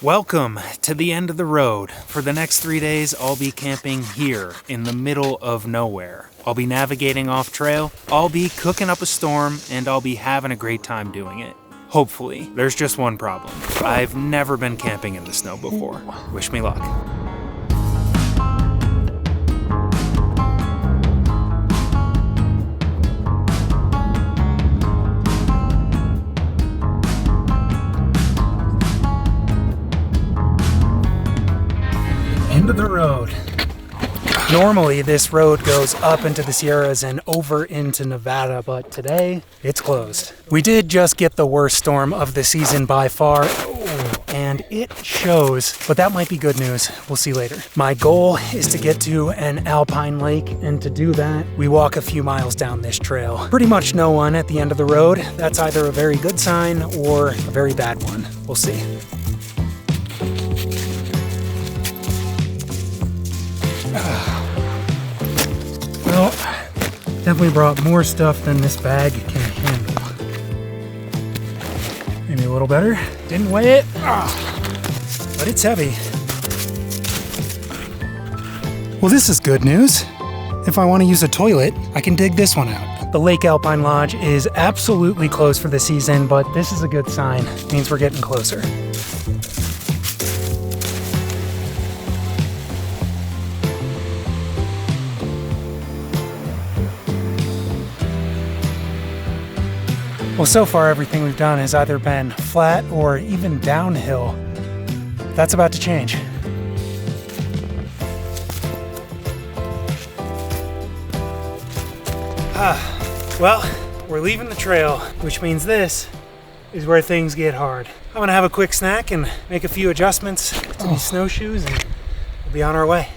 Welcome to the end of the road. For the next 3 days, I'll be camping here in the middle of nowhere. I'll be navigating off trail, I'll be cooking up a storm, and I'll be having a great time doing it. Hopefully. There's just one problem. I've never been camping in the snow before. Wish me luck. End of the road. Normally this road goes up into the Sierras and over into Nevada, but today it's closed. We did just get the worst storm of the season by far, and it shows, but that might be good news. We'll see later. My goal is to get to an alpine lake, and to do that, we walk a few miles down this trail. Pretty much no one at the end of the road. That's either a very good sign or a very bad one. We'll see. Well, definitely brought more stuff than this bag can handle. Maybe a little better. Didn't weigh it, but it's heavy. Well, this is good news. If I want to use a toilet, I can dig this one out. The Lake Alpine Lodge is absolutely closed for the season, but this is a good sign. It means we're getting closer. Well, so far everything we've done has either been flat or even downhill. That's about to change. Well, we're leaving the trail, which means this is where things get hard. I'm gonna have a quick snack and make a few adjustments to these snowshoes, and we'll be on our way.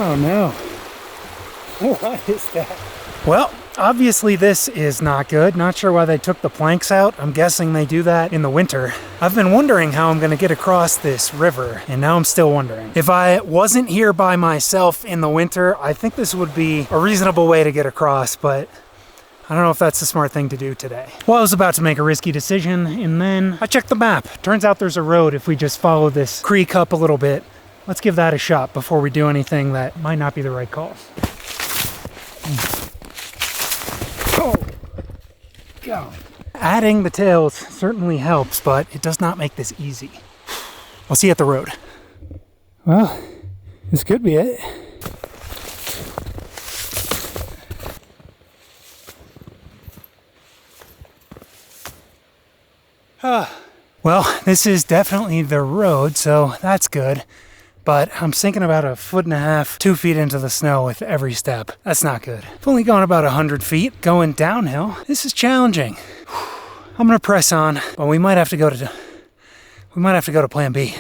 Oh no. What is that? Well, obviously this is not good. Not sure why they took the planks out. I'm guessing they do that in the winter. I've been wondering how I'm gonna get across this river, and now I'm still wondering. If I wasn't here by myself in the winter, I think this would be a reasonable way to get across, but I don't know if that's the smart thing to do today. Well, I was about to make a risky decision, and then I checked the map. Turns out there's a road if we just follow this creek up a little bit. Let's give that a shot before we do anything that might not be the right call. Oh, God. Adding the tails certainly helps, but it does not make this easy. I'll see you at the road. Well, this could be it. Well, this is definitely the road, so that's good. But I'm sinking about 1.5 feet, 2 feet into the snow with every step. That's not good. I've only gone about 100 feet going downhill. This is challenging. I'm gonna press on, but we might have to go to plan B.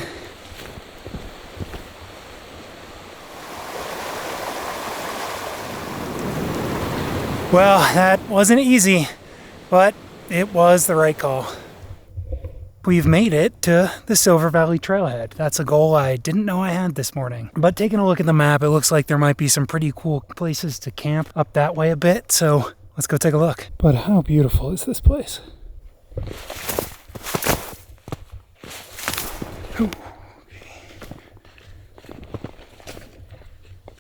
Well, that wasn't easy, but it was the right call. We've made it to the Silver Valley Trailhead. That's a goal I didn't know I had this morning. But taking a look at the map, it looks like there might be some pretty cool places to camp up that way a bit, so let's go take a look. But how beautiful is this place? Ooh.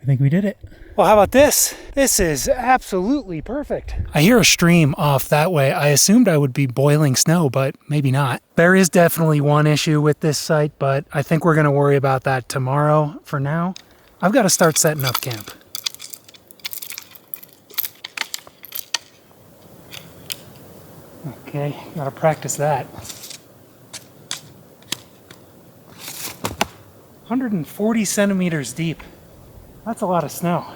I think we did it. Well, how about this? This is absolutely perfect. I hear a stream off that way. I assumed I would be boiling snow, but maybe not. There is definitely one issue with this site, but I think we're gonna worry about that tomorrow. For now, I've got to start setting up camp. Okay, gotta practice that. 140 centimeters deep. That's a lot of snow.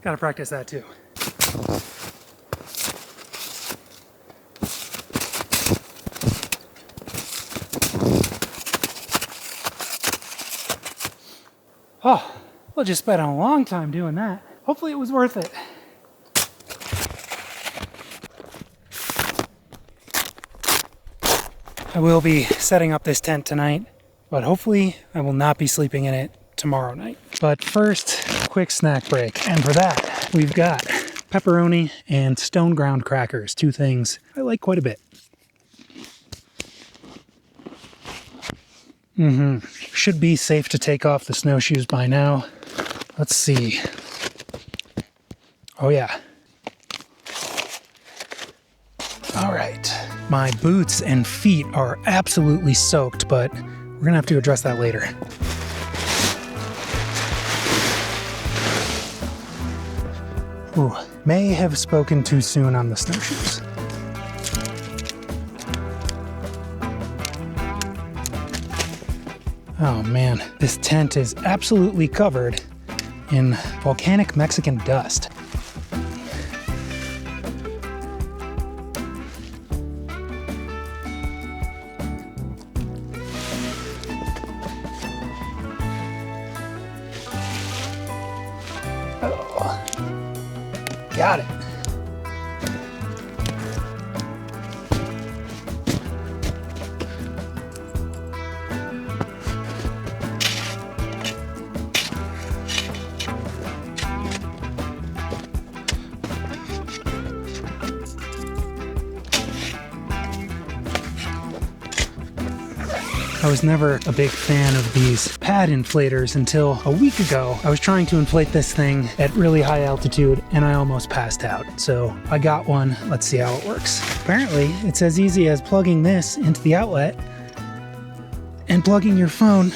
Gotta practice that too. Oh, Well, just spent a long time doing that. Hopefully it was worth it. I will be setting up this tent tonight, but hopefully I will not be sleeping in it tomorrow night. But first, quick snack break. And for that, we've got pepperoni and stone ground crackers, two things I like quite a bit. Should be safe to take off the snowshoes by now. Let's see. Oh yeah. All right. My boots and feet are absolutely soaked, but we're gonna have to address that later. Ooh, may have spoken too soon on the snowshoes. Oh man, this tent is absolutely covered in volcanic Mexican dust. Oh, got it. I was never a big fan of these pad inflators until a week ago. I was trying to inflate this thing at really high altitude and I almost passed out. So I got one. Let's see how it works. Apparently, it's as easy as plugging this into the outlet and plugging your phone.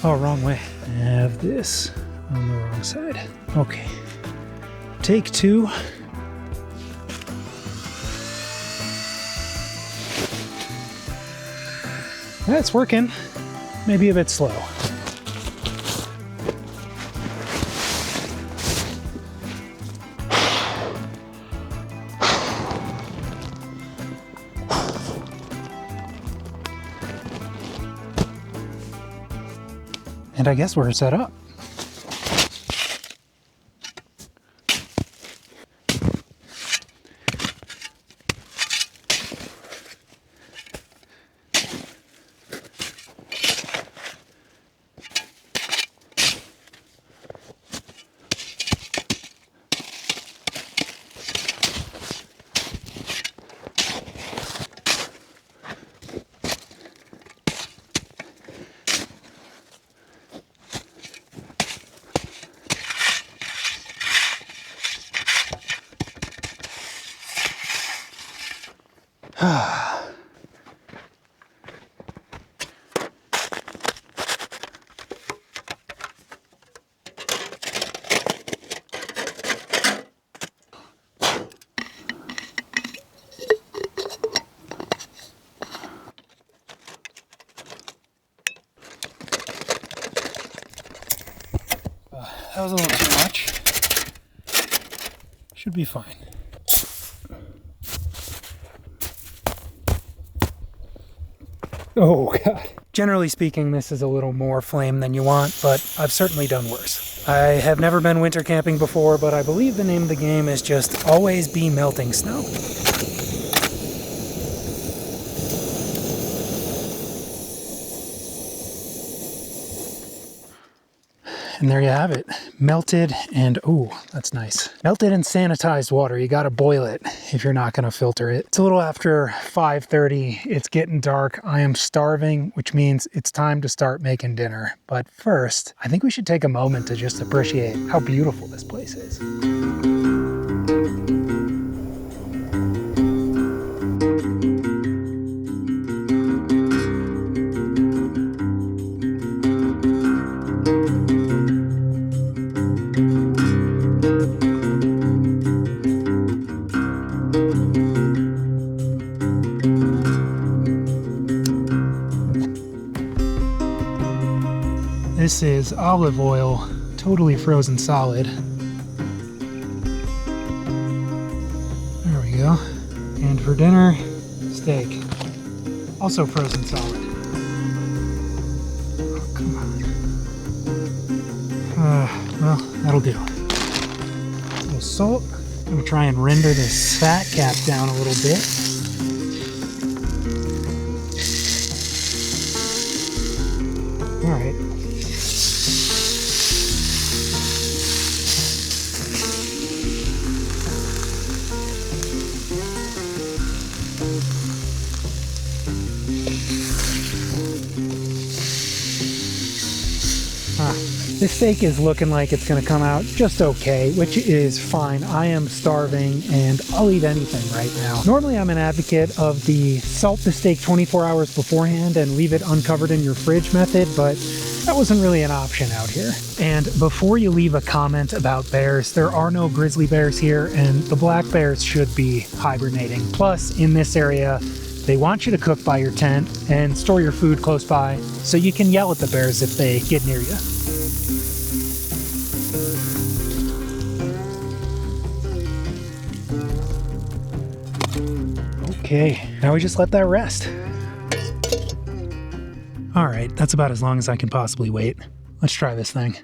Oh, wrong way. I have this on the wrong side. Okay. Take two. That's working. Maybe a bit slow. And I guess we're set up. That was a little too much. Should be fine. Oh God. Generally speaking, this is a little more flame than you want, but I've certainly done worse. I have never been winter camping before, but I believe the name of the game is just always be melting snow. And there you have it. Melted and, ooh, that's nice. Melted and sanitized water. You gotta boil it if you're not gonna filter it. It's a little after 5:30. It's getting dark. I am starving, which means it's time to start making dinner. But first, I think we should take a moment to just appreciate how beautiful this place is. This is olive oil, totally frozen solid. There we go. And for dinner, steak, also frozen solid. Oh, come on. Well, that'll do. A little salt. I'm gonna try and render this fat cap down a little bit. All right. This steak is looking like it's going to come out just okay, which is fine. I am starving and I'll eat anything right now. Normally I'm an advocate of the salt the steak 24 hours beforehand and leave it uncovered in your fridge method, but that wasn't really an option out here. And before you leave a comment about bears, there are no grizzly bears here and the black bears should be hibernating. Plus, in this area, they want you to cook by your tent and store your food close by so you can yell at the bears if they get near you. Okay, now we just let that rest. All right, that's about as long as I can possibly wait. Let's try this thing.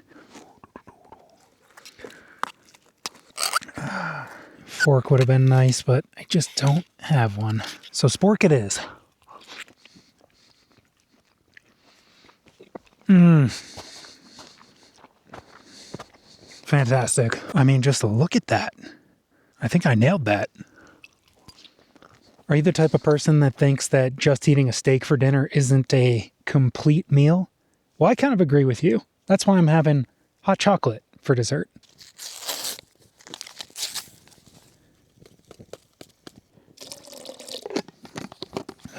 Fork would have been nice, but I just don't have one. So spork it is. Fantastic. I mean, just look at that. I think I nailed that. Are you the type of person that thinks that just eating a steak for dinner isn't a complete meal? Well, I kind of agree with you. That's why I'm having hot chocolate for dessert.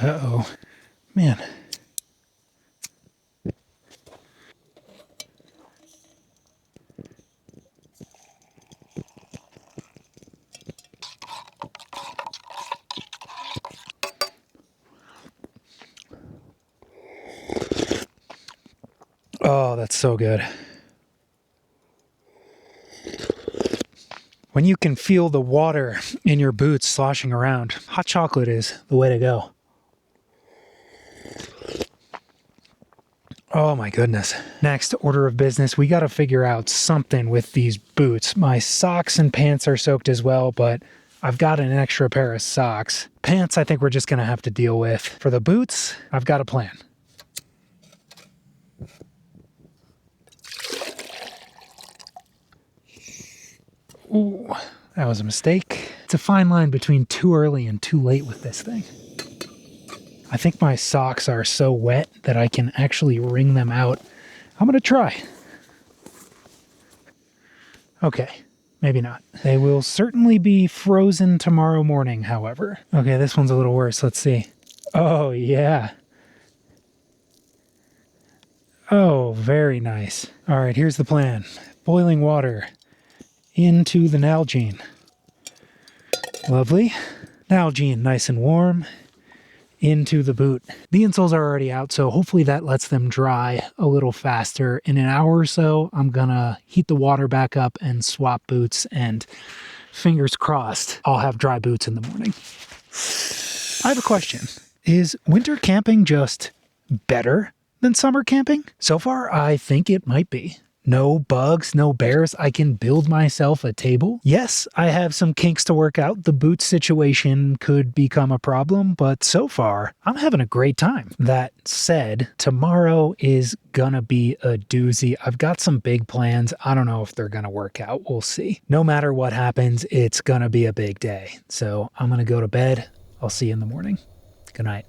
Uh-oh. Man. Oh, that's so good. When you can feel the water in your boots sloshing around, hot chocolate is the way to go. Oh my goodness. Next order of business, we got to figure out something with these boots. My socks and pants are soaked as well, but I've got an extra pair of socks. Pants, I think we're just going to have to deal with. For the boots, I've got a plan. Ooh, that was a mistake. It's a fine line between too early and too late with this thing. I think my socks are so wet that I can actually wring them out. I'm gonna try. Okay, maybe not. They will certainly be frozen tomorrow morning, however. Okay, this one's a little worse. Let's see. Oh, yeah. Oh, very nice. All right, here's the plan. Boiling water into the Nalgene. Lovely. Nalgene, nice and warm, into the boot. The insoles are already out, so hopefully that lets them dry a little faster. In an hour or so, I'm gonna heat the water back up and swap boots, and fingers crossed, I'll have dry boots in the morning. I have a question. Is winter camping just better than summer camping? So far, I think it might be. No bugs, no bears. I can build myself a table. Yes, I have some kinks to work out. The boot situation could become a problem, but so far, I'm having a great time. That said, tomorrow is gonna be a doozy. I've got some big plans. I don't know if they're gonna work out. We'll see. No matter what happens, it's gonna be a big day. So I'm gonna go to bed. I'll see you in the morning. Good night.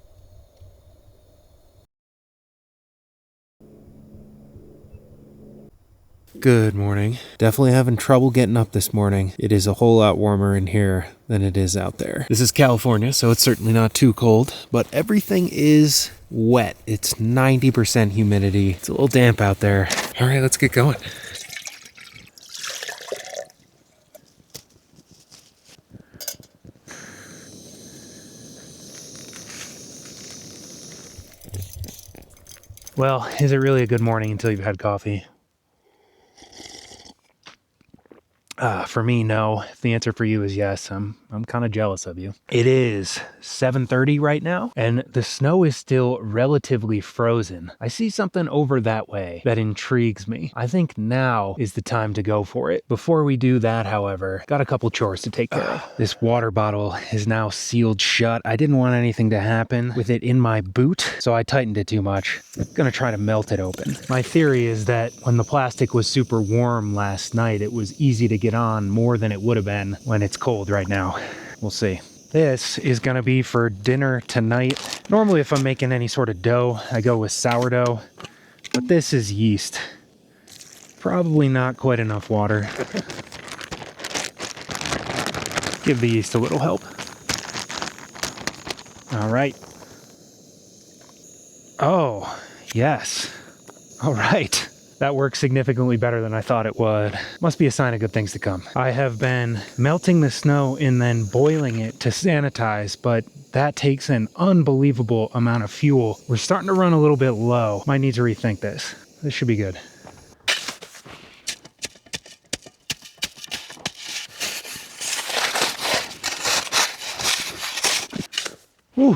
Good morning. Definitely having trouble getting up this morning. It is a whole lot warmer in here than it is out there. This is California, so it's certainly not too cold, but everything is wet. It's 90% humidity. It's a little damp out there. All right, let's get going. Well, is it really a good morning until you've had coffee? For me, no. If the answer for you is yes, I'm I'm kind of jealous of you. It is 7:30 right now, and the snow is still relatively frozen. I see something over that way that intrigues me. I think now is the time to go for it. Before we do that, however, got a couple chores to take care of. This water bottle is now sealed shut. I didn't want anything to happen with it in my boot, so I tightened it too much. Gonna try to melt it open. My theory is that when the plastic was super warm last night, it was easy to get on more than it would have been when it's cold right now. We'll see. This is gonna be for dinner tonight. Normally if I'm making any sort of dough, I go with sourdough, but this is yeast. Probably not quite enough water. Give the yeast a little help. All right. Oh, yes. All right. That works significantly better than I thought it would. Must be a sign of good things to come. I have been melting the snow and then boiling it to sanitize, but that takes an unbelievable amount of fuel. We're starting to run a little bit low. Might need to rethink this. This should be good. Ooh.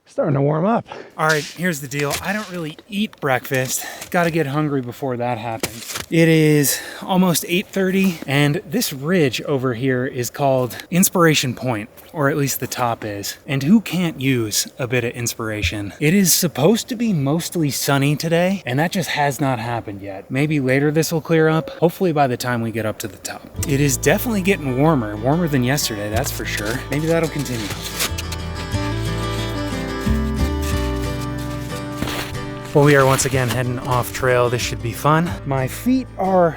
Starting to warm up. All right, here's the deal. I don't really eat breakfast. Gotta get hungry before that happens. It is almost 8:30, and this ridge over here is called Inspiration Point, or at least the top is. And who can't use a bit of inspiration? It is supposed to be mostly sunny today, and that just has not happened yet. Maybe later this will clear up, hopefully by the time we get up to the top. It is definitely getting warmer than yesterday, that's for sure. Maybe that'll continue. Well, we are once again heading off trail. This should be fun. My feet are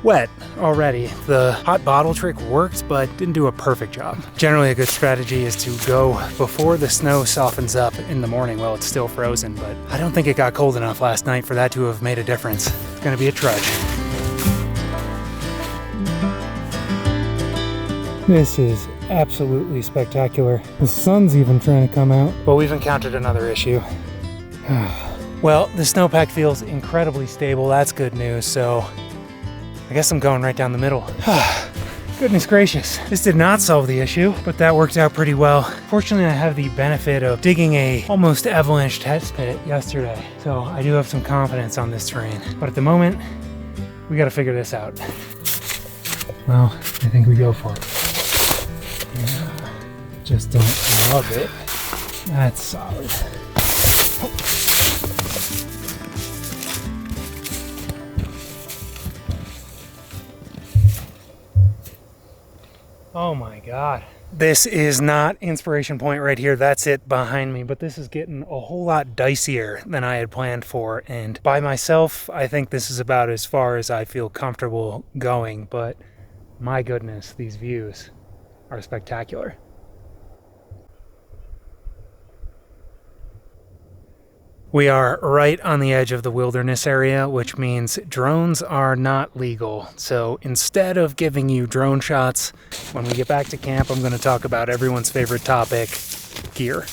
wet already. The hot bottle trick worked, but didn't do a perfect job. Generally, a good strategy is to go before the snow softens up in the morning while it's still frozen, but I don't think it got cold enough last night for that to have made a difference. It's gonna be a trudge. This is absolutely spectacular. The sun's even trying to come out. But we've encountered another issue. Well, the snowpack feels incredibly stable. That's good news, so I guess I'm going right down the middle. Goodness gracious. This did not solve the issue, but that worked out pretty well. Fortunately, I have the benefit of digging a almost avalanche test pit yesterday, so I do have some confidence on this terrain. But at the moment, we gotta figure this out. Well, I think we go for it. Yeah, just don't love it. That's solid. Oh my God. This is not Inspiration Point right here. That's it behind me, but this is getting a whole lot dicier than I had planned for. And by myself, I think this is about as far as I feel comfortable going, but my goodness, these views are spectacular. We are right on the edge of the wilderness area, which means drones are not legal. So instead of giving you drone shots, when we get back to camp, I'm going to talk about everyone's favorite topic, gear.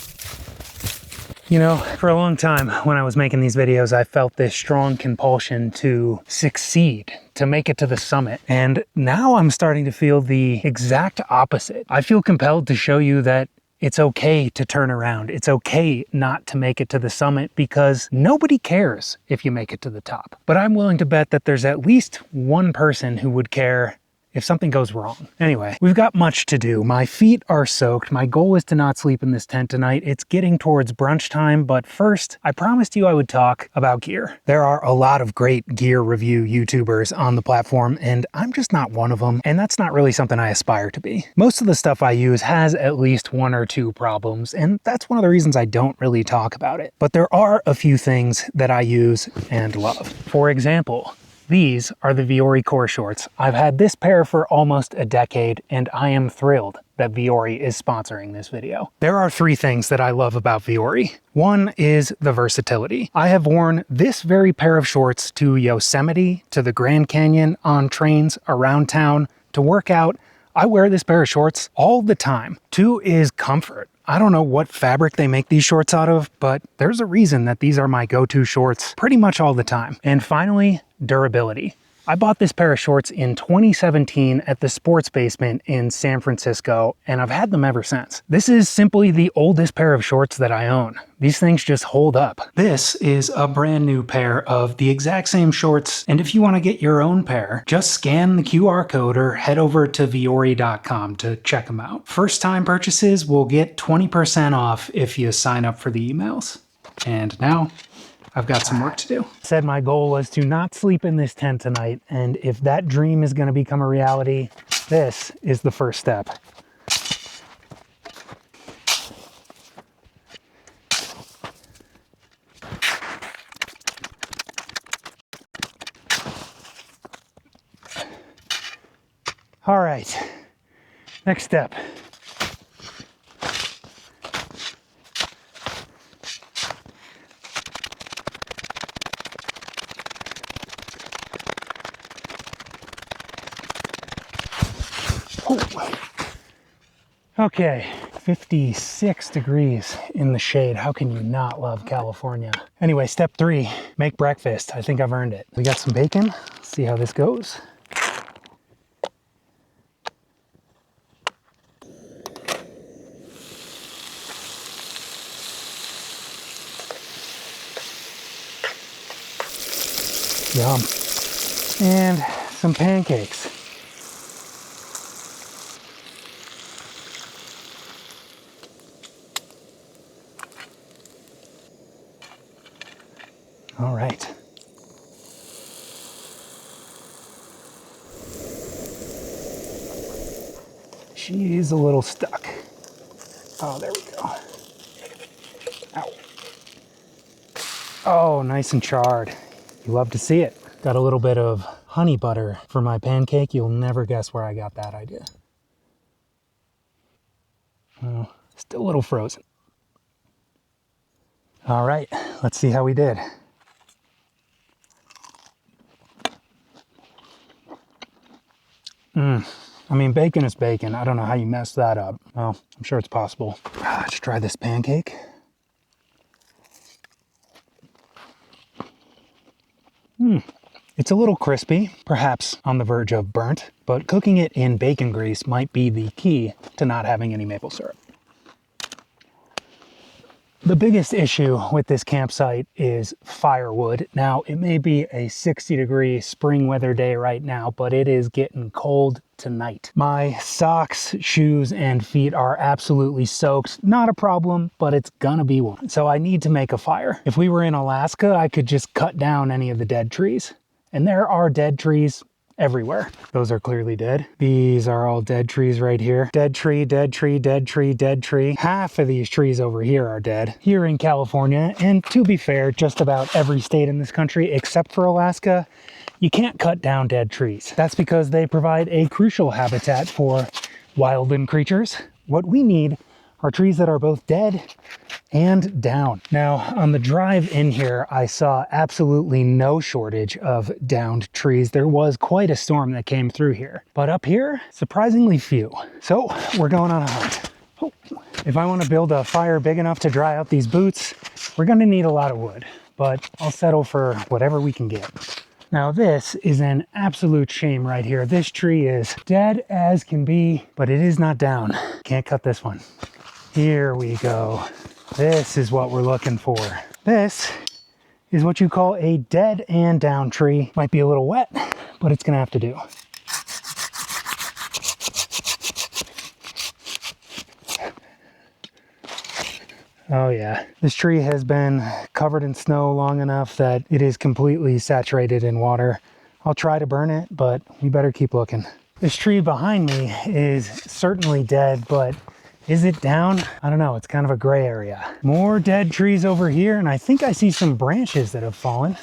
You know, for a long time when I was making these videos, I felt this strong compulsion to succeed, to make it to the summit. And now I'm starting to feel the exact opposite. I feel compelled to show you that it's okay to turn around. It's okay not to make it to the summit because nobody cares if you make it to the top. But I'm willing to bet that there's at least one person who would care if something goes wrong. Anyway, we've got much to do. My feet are soaked. My goal is to not sleep in this tent tonight. It's getting towards brunch time, but first, I promised you I would talk about gear. There are a lot of great gear review YouTubers on the platform, and I'm just not one of them, and that's not really something I aspire to be. Most of the stuff I use has at least one or two problems, and that's one of the reasons I don't really talk about it. But there are a few things that I use and love. For example, these are the Vuori core shorts. I've had this pair for almost a decade, and I am thrilled that Vuori is sponsoring this video. There are three things that I love about Vuori. One is the versatility. I have worn this very pair of shorts to Yosemite, to the Grand Canyon, on trains around town, to work out. I wear this pair of shorts all the time. Two is comfort. I don't know what fabric they make these shorts out of, but there's a reason that these are my go-to shorts pretty much all the time. And finally, durability. I bought this pair of shorts in 2017 at the Sports Basement in San Francisco, and I've had them ever since. This is simply the oldest pair of shorts that I own. These things just hold up. This is a brand new pair of the exact same shorts, and if you want to get your own pair, just scan the QR code or head over to viori.com to check them out. First time purchases will get 20% off if you sign up for the emails. And now, I've got some work to do. Said my goal was to not sleep in this tent tonight, and if that dream is going to become a reality, this is the first step. All right, next step. Okay, 56 degrees in the shade. How can you not love California? Anyway, step 3, make breakfast. I think I've earned it. We got some bacon. Let's see how this goes. Yum. And some pancakes. All right. She's a little stuck. Oh, there we go. Ow. Oh, nice and charred. You love to see it. Got a little bit of honey butter for my pancake. You'll never guess where I got that idea. Oh, still a little frozen. All right, let's see how we did. I mean, bacon is bacon. I don't know how you mess that up. Well, I'm sure it's possible. Let's try this pancake. It's a little crispy, perhaps on the verge of burnt, but cooking it in bacon grease might be the key to not having any maple syrup. The biggest issue with this campsite is firewood. Now, it may be a 60-degree spring weather day right now, but it is getting cold tonight. My socks, shoes, and feet are absolutely soaked. Not a problem, but it's gonna be one. So I need to make a fire. If we were in Alaska, I could just cut down any of the dead trees. And there are dead trees everywhere. Those are clearly dead. These are all dead trees right here. Dead tree, dead tree, dead tree, dead tree. Half of these trees over here are dead. Here in California, and to be fair, just about every state in this country except for Alaska, you can't cut down dead trees. That's because they provide a crucial habitat for wildland creatures. What we need are trees that are both dead and down. Now, on the drive in here, I saw absolutely no shortage of downed trees. There was quite a storm that came through here. But up here, surprisingly few. So, we're going on a hunt. Oh. If I want to build a fire big enough to dry out these boots, we're going to need a lot of wood. But I'll settle for whatever we can get. Now this is an absolute shame right here. This tree is dead as can be, but it is not down. Can't cut this one. Here we go. This is what we're looking for. This is what you call a dead and down tree. Might be a little wet, but it's gonna have to do. Oh yeah, this tree has been covered in snow long enough that it is completely saturated in water. I'll try to burn it, but we better keep looking. This tree behind me is certainly dead, but is it down? I don't know, it's kind of a gray area. More dead trees over here, and I think I see some branches that have fallen.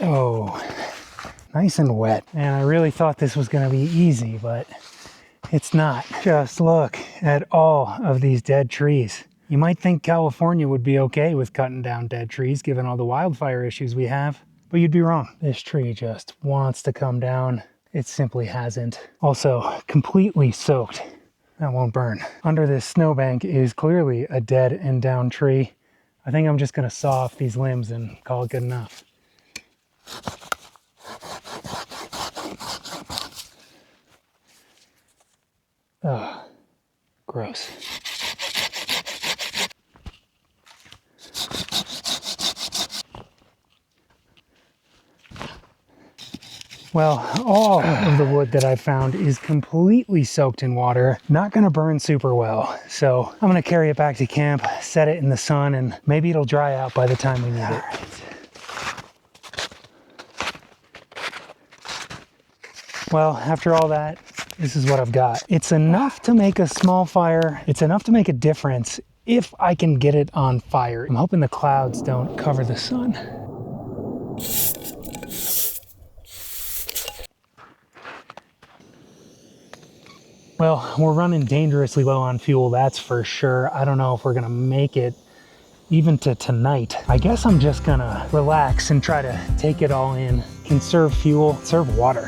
Oh, nice and wet. And I really thought this was gonna be easy, but it's not. Just look at all of these dead trees. You might think California would be okay with cutting down dead trees given all the wildfire issues we have, but you'd be wrong. This tree just wants to come down. It simply hasn't. Also, completely soaked. That won't burn. Under this snowbank is clearly a dead and down tree. I think I'm just gonna saw off these limbs and call it good enough. gross. Well, all of the wood that I've found is completely soaked in water. Not gonna burn super well. So I'm gonna carry it back to camp, set it in the sun, and maybe it'll dry out by the time we need it. Well, after all that, this is what I've got. It's enough to make a small fire. It's enough to make a difference if I can get it on fire. I'm hoping the clouds don't cover the sun. Well, we're running dangerously low on fuel, that's for sure. I don't know if we're gonna make it even to tonight. I guess I'm just gonna relax and try to take it all in, conserve fuel, conserve water.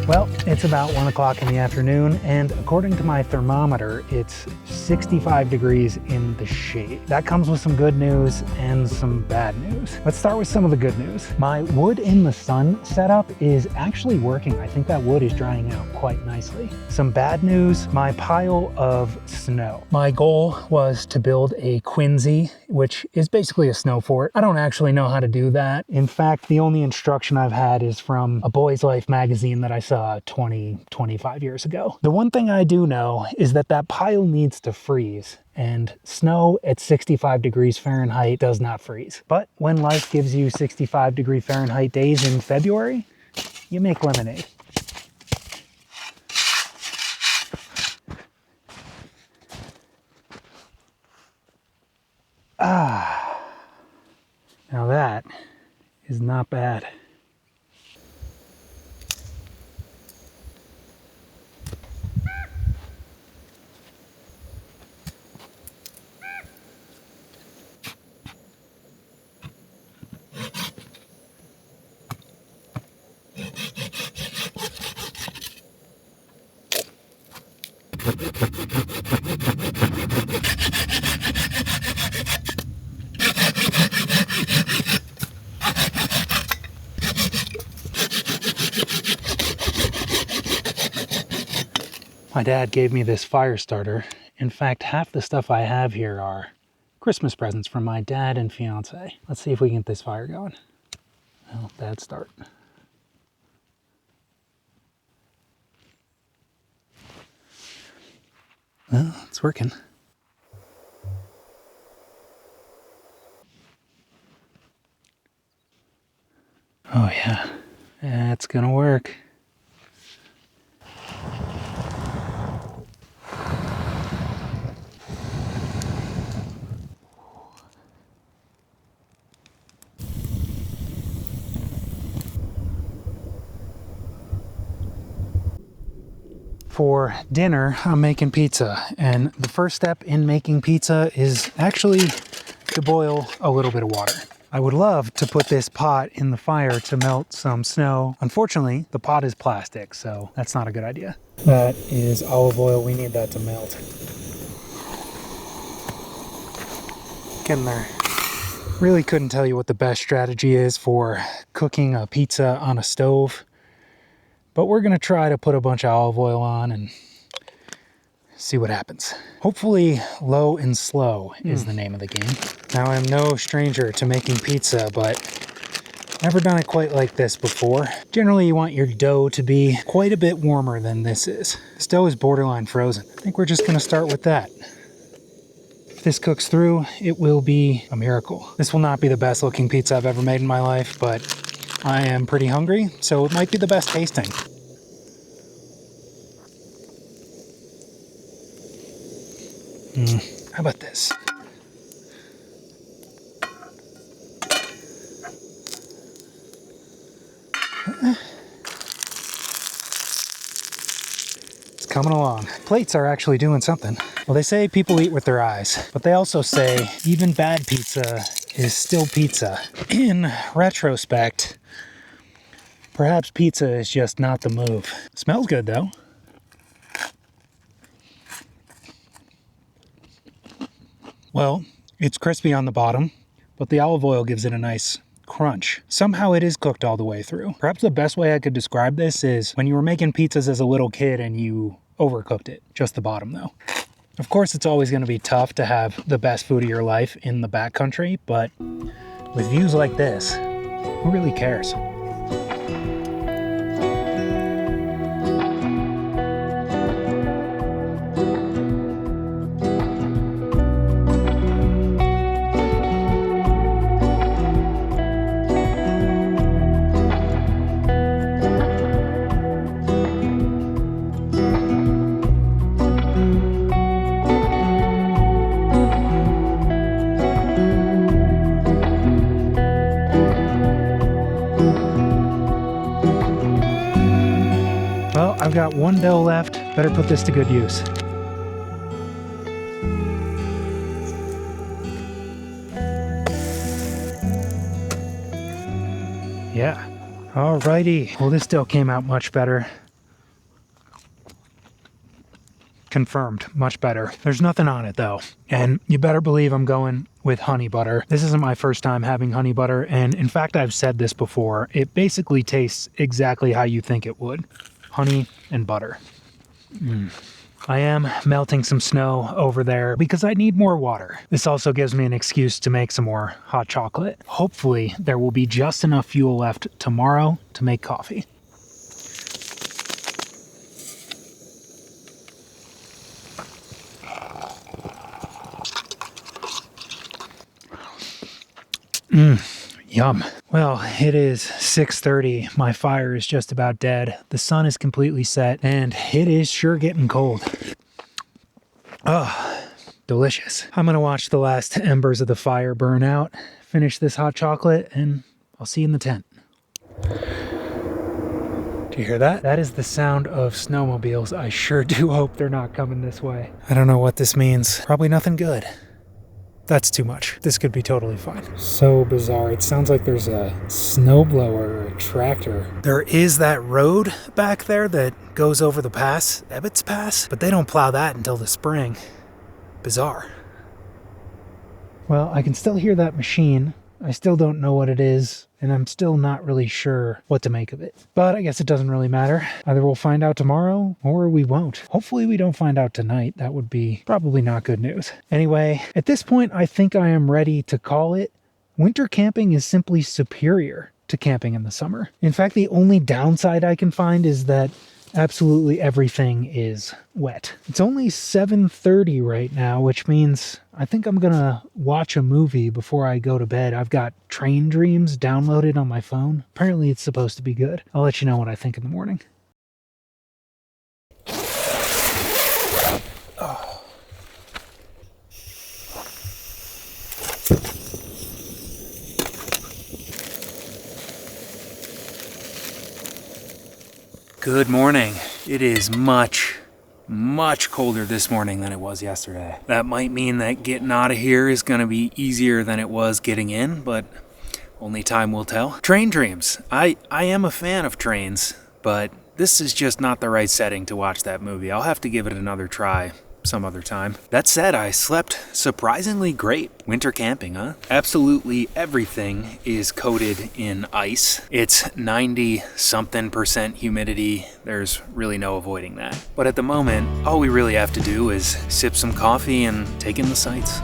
Well, it's about 1 o'clock in the afternoon, and according to my thermometer, it's 65 degrees in the shade. That comes with some good news and some bad news. Let's start with some of the good news. My wood in the sun setup is actually working. I think that wood is drying out quite nicely. Some bad news, my pile of snow. My goal was to build a quinzee, which is basically a snow fort. I don't actually know how to do that. In fact, the only instruction I've had is from a Boy's Life magazine that I saw 25 years ago. The one thing I do know is that that pile needs to freeze, and snow at 65 degrees Fahrenheit does not freeze. But when life gives you 65 degree Fahrenheit days in February, you make lemonade. Now that is not bad. My dad gave me this fire starter. In fact, half the stuff I have here are Christmas presents from my dad and fiance. Let's see if we can get this fire going. Well, bad start. Well, it's working. Oh yeah, that's gonna work. For dinner, I'm making pizza, and the first step in making pizza is actually to boil a little bit of water. I would love to put this pot in the fire to melt some snow. Unfortunately, the pot is plastic, so that's not a good idea. That is olive oil. We need that to melt. Getting there. Really couldn't tell you what the best strategy is for cooking a pizza on a stove. But we're gonna try to put a bunch of olive oil on and see what happens. Hopefully low and slow is the name of the game. Now, I'm no stranger to making pizza, but never done it quite like this before. Generally, you want your dough to be quite a bit warmer than this is. This dough is borderline frozen. I think we're just gonna start with that. If this cooks through, it will be a miracle. This will not be the best looking pizza I've ever made in my life, but I am pretty hungry, so it might be the best tasting. How about this? It's coming along. Plates are actually doing something. Well, they say people eat with their eyes, but they also say even bad pizza is still pizza. In retrospect, perhaps pizza is just not the move. Smells good though. Well, it's crispy on the bottom, but the olive oil gives it a nice crunch. Somehow it is cooked all the way through. Perhaps the best way I could describe this is when you were making pizzas as a little kid and you overcooked it. Just the bottom though. Of course, it's always going to be tough to have the best food of your life in the backcountry, but with views like this, who really cares? Well, I've got one dough left. Better put this to good use. Yeah. Alrighty. Well, this dough came out much better. Confirmed. Much better. There's nothing on it though. And you better believe I'm going with honey butter. This isn't my first time having honey butter. And in fact, I've said this before. It basically tastes exactly how you think it would. Honey and butter. I am melting some snow over there because I need more water. This also gives me an excuse to make some more hot chocolate. Hopefully there will be just enough fuel left tomorrow to make coffee. Yum. Well, it is 6:30. My fire is just about dead. The sun is completely set, and it is sure getting cold. Oh, delicious. I'm gonna watch the last embers of the fire burn out, finish this hot chocolate, and I'll see you in the tent. Do you hear that? That is the sound of snowmobiles. I sure do hope they're not coming this way. I don't know what this means. Probably nothing good. That's too much. This could be totally fine. So bizarre. It sounds like there's a snowblower or a tractor. There is that road back there that goes over the pass, Ebbets Pass, but they don't plow that until the spring. Bizarre. Well, I can still hear that machine. I still don't know what it is, and I'm still not really sure what to make of it. But I guess it doesn't really matter. Either we'll find out tomorrow, or we won't. Hopefully we don't find out tonight. That would be probably not good news. Anyway, at this point, I think I am ready to call it. Winter camping is simply superior to camping in the summer. In fact, the only downside I can find is that absolutely everything is wet. It's only 7:30 right now, which means I think I'm gonna watch a movie before I go to bed. I've got Train Dreams downloaded on my phone. Apparently it's supposed to be good. I'll let you know what I think in the morning. Oh. Good morning. It is much colder this morning than it was yesterday. That might mean that getting out of here is going to be easier than it was getting in, but only time will tell. Train Dreams. I am a fan of trains, but this is just not the right setting to watch that movie. I'll have to give it another try some other time. That said, I slept surprisingly great. Winter camping, huh? Absolutely everything is coated in ice. It's 90-something% humidity. There's really no avoiding that. But at the moment, all we really have to do is sip some coffee and take in the sights.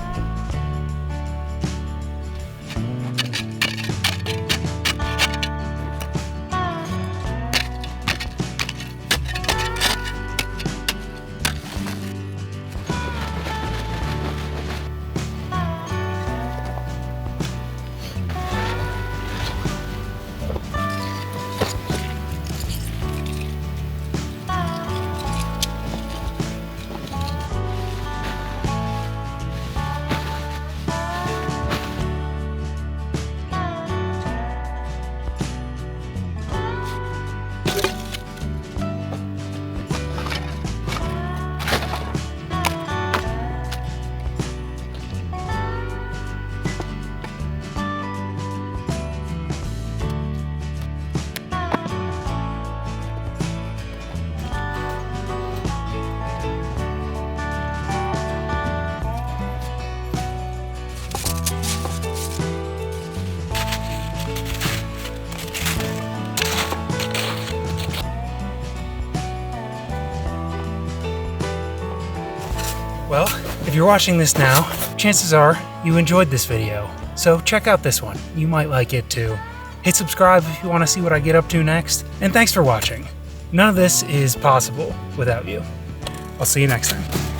Well, if you're watching this now, chances are you enjoyed this video. So check out this one. You might like it too. Hit subscribe if you want to see what I get up to next. And thanks for watching. None of this is possible without you. I'll see you next time.